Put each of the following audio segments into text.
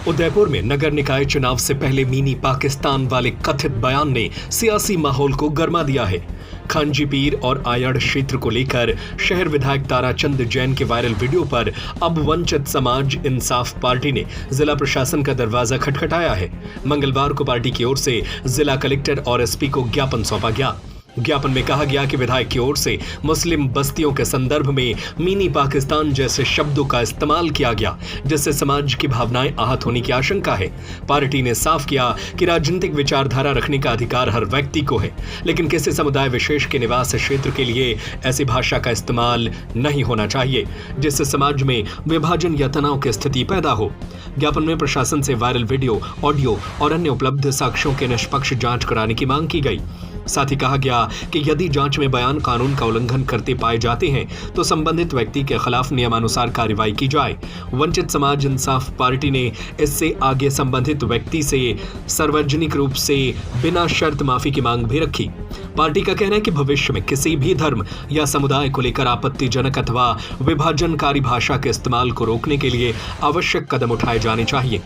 उदयपुर में नगर निकाय चुनाव से पहले मिनी पाकिस्तान वाले कथित बयान ने सियासी माहौल को गर्मा दिया है। खांजी पीर और आयड़ क्षेत्र को लेकर शहर विधायक ताराचंद जैन के वायरल वीडियो पर अब वंचित समाज इंसाफ पार्टी ने जिला प्रशासन का दरवाजा खटखटाया है। मंगलवार को पार्टी की ओर से जिला कलेक्टर और एसपी को ज्ञापन सौंपा गया। ज्ञापन में कहा गया कि विधायक की ओर से मुस्लिम बस्तियों के संदर्भ में मिनी पाकिस्तान जैसे शब्दों का इस्तेमाल किया गया, जिससे समाज की भावनाएं आहत होने की आशंका है। पार्टी ने साफ किया कि राजनीतिक विचारधारा रखने का अधिकार हर व्यक्ति को है, लेकिन किसी समुदाय विशेष के निवास क्षेत्र के लिए ऐसी भाषा का इस्तेमाल नहीं होना चाहिए, जिससे समाज में विभाजन या तनाव की स्थिति पैदा हो। ज्ञापन में प्रशासन से वायरल वीडियो, ऑडियो और अन्य उपलब्ध साक्ष्यों की निष्पक्ष जांच कराने की मांग की गई। साथ ही कहा गया कि यदि जांच में बयान कानून का उल्लंघन करते पाए जाते हैं तो संबंधित व्यक्ति के खिलाफ नियमानुसार कार्रवाई की जाए। वंचित समाज इंसाफ पार्टी ने इससे आगे संबंधित व्यक्ति से सार्वजनिक रूप से बिना शर्त माफी की मांग भी रखी। पार्टी का कहना है कि भविष्य में किसी भी धर्म या समुदाय को लेकर आपत्तिजनक अथवा विभाजनकारी भाषा के इस्तेमाल को रोकने के लिए आवश्यक कदम उठाए जाने चाहिए।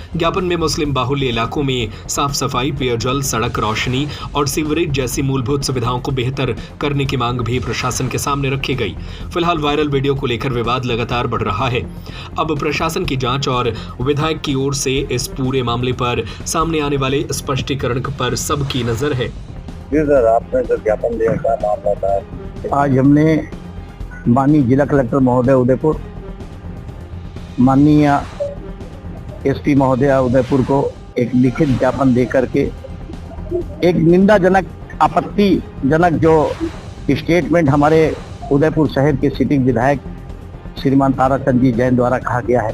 ज्ञापन में मुस्लिम बाहुल्य इलाकों में साफ सफाई, पेयजल, सड़क, रोशनी और सीवरेज जैसी मूलभूत सुविधाओं को बेहतर करने की मांग भी प्रशासन के सामने रखी गई। फिलहाल वायरल वीडियो को लेकर विवाद लगातार बढ़ रहा है। अब प्रशासन की जांच और विधायक की ओर से इस पूरे मामले पर सामने आने वाले स्पष्टीकरण पर सबकी नजर है। जी सर, आपने जो ज्ञापन दिया क्या मामला था? आज हमने माननीय जिला कलेक्टर महोदय उदयपुर, माननीय एसपी महोदय उदयपुर को एक लिखित ज्ञापन दे करके एक निंदाजनक, आपत्तिजनक जो स्टेटमेंट हमारे उदयपुर शहर के सिटिंग विधायक श्रीमान ताराचंद जी जैन द्वारा कहा गया है।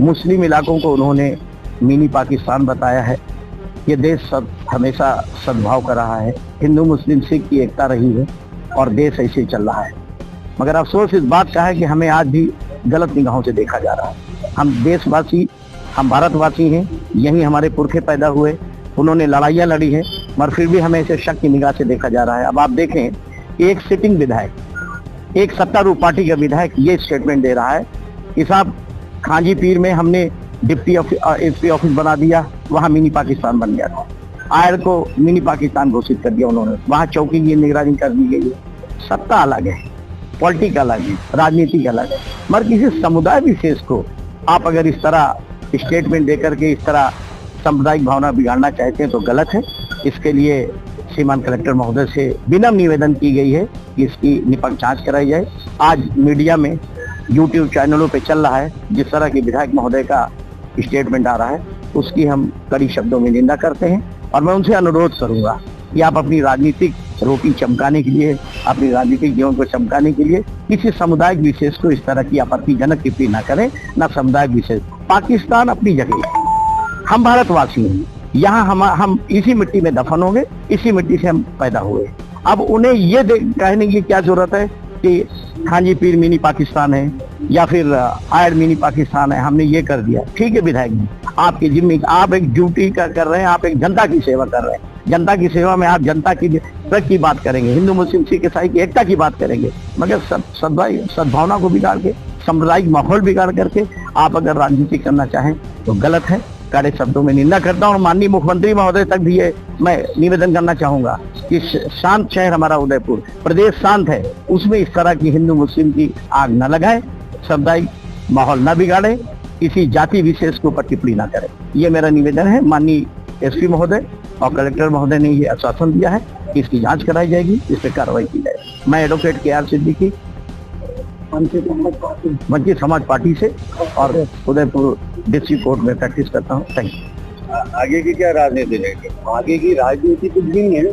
मुस्लिम इलाकों को उन्होंने मिनी पाकिस्तान बताया है। ये देश हमेशा सद्भाव कर रहा है, हिंदू मुस्लिम सिख की एकता रही है और देश ऐसे ही चल रहा है। मगर अफसोस इस बात का है कि हमें आज भी गलत निगाहों से देखा जा रहा है। हम देशवासी, हम भारतवासी हैं, यहीं हमारे पुरखे पैदा हुए, उन्होंने लड़ाइयाँ लड़ी हैं, मगर फिर भी हमें इसे शक की निगाह से देखा जा रहा है। अब आप देखें कि एक सिटिंग विधायक, एक सत्तारूढ़ पार्टी का विधायक ये स्टेटमेंट दे रहा है कि साहब खांजी पीर में हमने डिप्टी एसपी ऑफिस बना दिया, वहाँ मिनी पाकिस्तान बन गया था। आयर को मिनी पाकिस्तान घोषित कर दिया उन्होंने, वहाँ चौकी की निगरानी कर दी गई है। सत्ता अलग है, पॉलिटिक अलग है, राजनीति अलग है, मगर किसी समुदाय विशेष को आप अगर इस तरह स्टेटमेंट देकर के इस तरह सांप्रदायिक भावना बिगाड़ना चाहते हैं तो गलत है। इसके लिए श्रीमान कलेक्टर महोदय से विनम्र निवेदन की गई है कि इसकी निपक्ष जांच कराई जाए। आज मीडिया में, यूट्यूब चैनलों पे चल रहा है, जिस तरह की विधायक महोदय का स्टेटमेंट आ रहा है उसकी हम कड़ी शब्दों में निंदा करते हैं और मैं उनसे अनुरोध करूंगा कि आप अपनी राजनीतिक रोटी चमकाने के लिए, अपनी राजनीतिक जीवन को चमकाने के लिए किसी सामुदायिक विशेष को इस तरह की आपत्तिजनक टिप्पणी न करें, न सामुदायिक विशेष। पाकिस्तान अपनी जगह है, हम भारतवासी हैं, यहाँ हम इसी मिट्टी में दफन होंगे, इसी मिट्टी से हम पैदा हुए। अब उन्हें ये कहने की क्या जरूरत है कि खांजी पीर मिनी पाकिस्तान है या फिर आयर मिनी पाकिस्तान है, हमने ये कर दिया। ठीक है विधायक जी, आपकी जिम्मे, आप एक ड्यूटी का कर रहे हैं, आप एक जनता की सेवा कर रहे हैं। जनता की सेवा में आप जनता की बात करेंगे, हिंदू मुस्लिम सिख ईसाई की एकता की बात करेंगे, मगर सद्भावना को बिगाड़ के, साम्प्रदायिक माहौल बिगाड़ करके आप अगर राजनीति करना चाहें तो गलत है। कड़े शब्दों में निंदा करता हूँ और माननीय मुख्यमंत्री महोदय तक भी ये मैं निवेदन करना चाहूंगा कि शांत शहर हमारा उदयपुर, प्रदेश शांत है, उसमें इस तरह की हिंदू मुस्लिम की आग न लगाए, सामुदायिक माहौल न बिगाड़े, किसी जाति विशेष के ऊपर टिप्पणी न करे। ये मेरा निवेदन है। माननीय एसपी महोदय और कलेक्टर महोदय ने ये आश्वासन दिया है कि इसकी जांच कराई जाएगी, इस पर कार्रवाई की जाएगी। मैं एडवोकेट KR सिद्दीकी, वंचित समाज पार्टी से और उदयपुर डिस्ट्रिक्ट कोर्ट में प्रैक्टिस करता हूँ। Thank you. आगे की क्या राजनीति है? आगे की राजनीति कुछ भी नहीं है,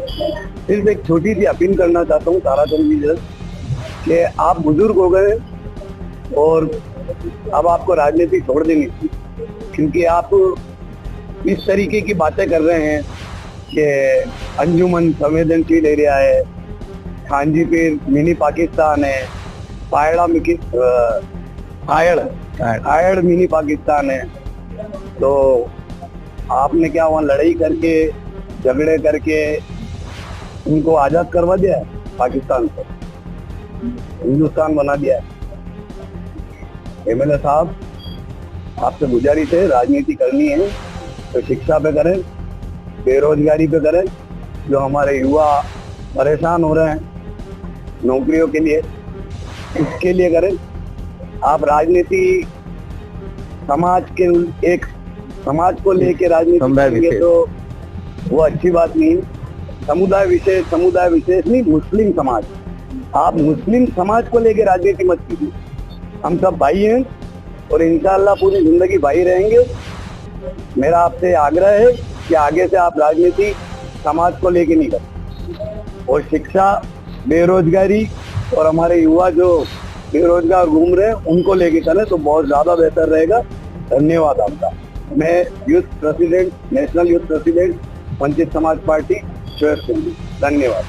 सिर्फ एक छोटी सी अपील करना चाहता हूँ ताराचंद जी कि आप बुजुर्ग हो गए और अब आपको राजनीति छोड़ देनी, क्योंकि आप इस तरीके की बातें कर रहे हैं कि अंजुमन संवेदनशील एरिया है, खांजी पीर मिनी पाकिस्तान है, पायड़ा में आयड़ मिनी पाकिस्तान है। तो आपने क्या वहाँ लड़ाई करके, झगड़े करके उनको आजाद करवा दिया है, पाकिस्तान से हिंदुस्तान बना दिया है। MLA साहब, आपसे गुजारिश है, राजनीति करनी है तो शिक्षा पे करें, बेरोजगारी पे करें, जो हमारे युवा परेशान हो रहे हैं नौकरियों के लिए, इसके लिए करें। आप राजनीति एक समाज को लेके राजनीति करेंगे तो वो अच्छी बात नहीं है। समुदाय विशेष नहीं, मुस्लिम समाज, आप मुस्लिम समाज को लेके राजनीति मत कीजिए। हम सब भाई हैं और इंशाअल्लाह पूरी जिंदगी भाई रहेंगे। मेरा आपसे आग्रह है कि आगे से आप राजनीति समाज को लेके नहीं करें और शिक्षा, बेरोजगारी और हमारे युवा जो बेरोजगार घूम रहे हैं उनको लेके चले तो बहुत ज्यादा बेहतर रहेगा। धन्यवाद आपका। मैं youth president, national youth president वंचित समाज पार्टी, श्वेत सिंह, धन्यवाद।